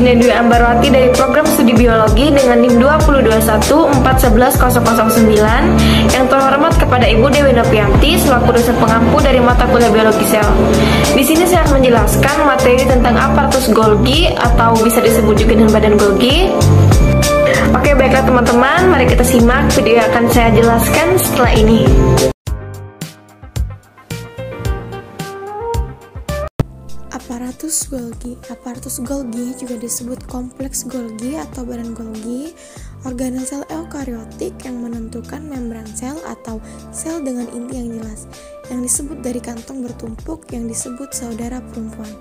sini Dwi Ambarwati dari program studi biologi dengan NIM 20214110009 yang terhormat kepada Ibu Dewi Nopianti selaku dosen pengampu dari mata kuliah biologi sel. Di sini saya akan menjelaskan materi tentang aparatus Golgi atau bisa disebut juga dengan badan Golgi. Oke, baiklah teman-teman, mari kita simak video yang akan saya jelaskan setelah ini. Aparatus Golgi. Aparatus Golgi juga disebut kompleks Golgi atau badan Golgi, organel sel eukariotik yang menentukan membran sel atau sel dengan inti yang jelas, yang disebut dari kantong bertumpuk yang disebut saudara perempuan.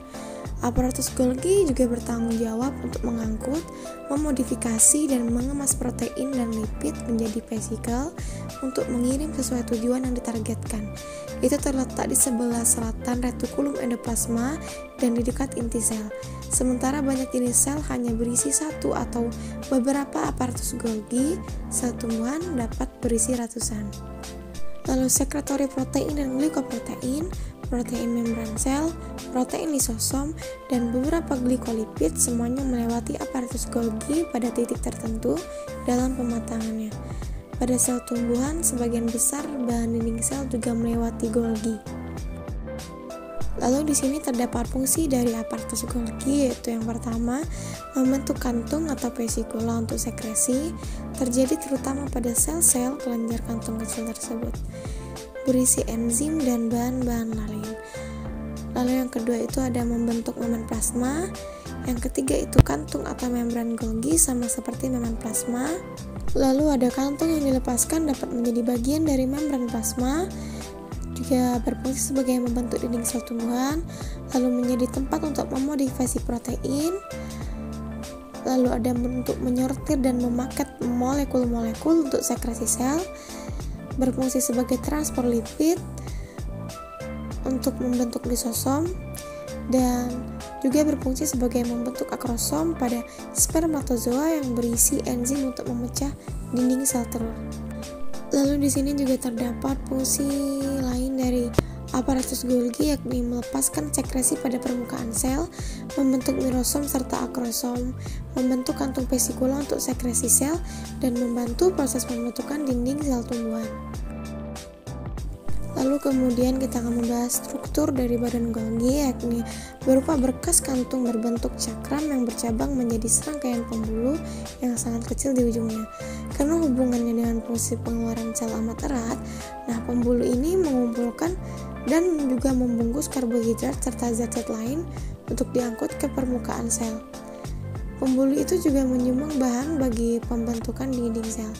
Aparatus Golgi juga bertanggung jawab untuk mengangkut, memodifikasi, dan mengemas protein dan lipid menjadi vesikel untuk mengirim sesuai tujuan yang ditargetkan. Itu terletak di sebelah selatan retikulum endoplasma dan di dekat inti sel. Sementara banyak jenis sel hanya berisi satu atau beberapa aparatus Golgi, sel tumbuhan dapat berisi ratusan. Lalu sekretory protein dan glikoprotein, protein membran sel, protein lisosom, dan beberapa glikolipid semuanya melewati aparatus Golgi pada titik tertentu dalam pematangannya. Pada sel tumbuhan, sebagian besar bahan dinding sel juga melewati Golgi. Lalu di sini terdapat fungsi dari aparatus Golgi, yaitu yang pertama, membentuk kantung atau vesikula untuk sekresi, terjadi terutama pada sel-sel kelenjar kantung kecil tersebut, berisi enzim dan bahan-bahan lain. Lalu yang kedua itu ada membentuk membrana plasma. Yang ketiga itu kantung atau membran Golgi sama seperti membran plasma. Lalu ada kantung yang dilepaskan dapat menjadi bagian dari membran plasma, juga berfungsi sebagai membentuk dinding sel tumbuhan, lalu menjadi tempat untuk memodifikasi protein. Lalu ada bentuk menyortir dan memaket molekul-molekul untuk sekresi sel, berfungsi sebagai transport lipid untuk membentuk lisosom, dan juga berfungsi sebagai membentuk akrosom pada spermatozoa yang berisi enzim untuk memecah dinding sel telur. Lalu di sini juga terdapat fungsi lain dari aparatus Golgi, yakni melepaskan sekresi pada permukaan sel, membentuk mirosom serta akrosom, membentuk kantung vesikula untuk sekresi sel, dan membantu proses pembentukan dinding sel tumbuhan. Lalu kemudian kita akan membahas struktur dari badan Golgi, yakni berupa berkas kantung berbentuk cakram yang bercabang menjadi serangkaian pembuluh yang sangat kecil di ujungnya. Karena hubungannya dengan fungsi pengeluaran sel amat erat, nah pembuluh ini mengumpulkan dan juga membungkus karbohidrat serta zat-zat lain untuk diangkut ke permukaan sel. Pembuluh itu juga menyumbang bahan bagi pembentukan dinding sel.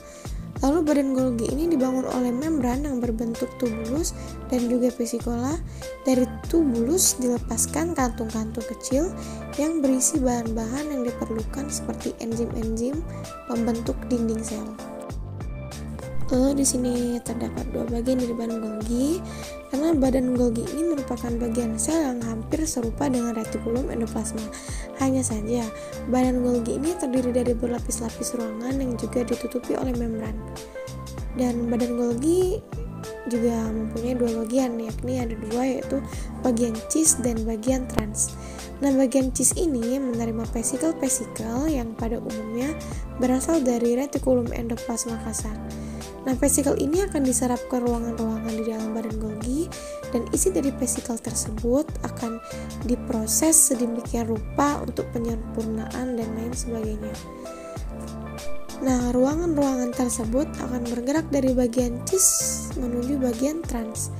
Lalu badan Golgi ini dibangun oleh membran yang berbentuk tubulus dan juga vesikula. Dari tubulus dilepaskan kantung-kantung kecil yang berisi bahan-bahan yang diperlukan seperti enzim-enzim pembentuk dinding sel. Lalu di sini terdapat dua bagian dari badan Golgi, karena badan Golgi ini merupakan bagian sel yang hampir serupa dengan retikulum endoplasma. Hanya saja, badan Golgi ini terdiri dari berlapis-lapis ruangan yang juga ditutupi oleh membran. Dan badan Golgi juga mempunyai dua bagian, yakni ada dua, yaitu bagian cis dan bagian trans. Nah, bagian cis ini menerima vesikel-vesikel yang pada umumnya berasal dari retikulum endoplasma kasar. Nah, vesikel ini akan diserap ke ruangan-ruangan di dalam badan Golgi, dan isi dari vesikel tersebut akan diproses sedemikian rupa untuk penyempurnaan dan lain sebagainya. Nah, ruangan-ruangan tersebut akan bergerak dari bagian cis menuju bagian trans.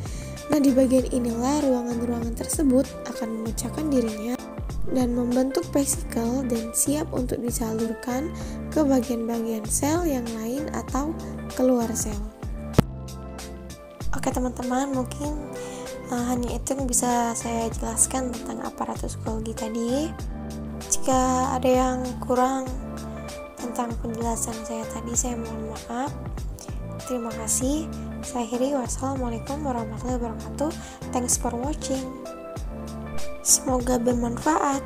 Nah, di bagian inilah ruangan-ruangan tersebut akan memecahkan dirinya dan membentuk vesikel dan siap untuk disalurkan ke bagian-bagian sel yang lain atau keluar sel. Oke teman-teman, mungkin hanya itu yang bisa saya jelaskan tentang aparatus Golgi tadi. Jika ada yang kurang tentang penjelasan saya tadi, saya mohon maaf. Terima kasih. Saya akhiri. Wassalamualaikum warahmatullahi wabarakatuh. Thanks for watching. Semoga bermanfaat.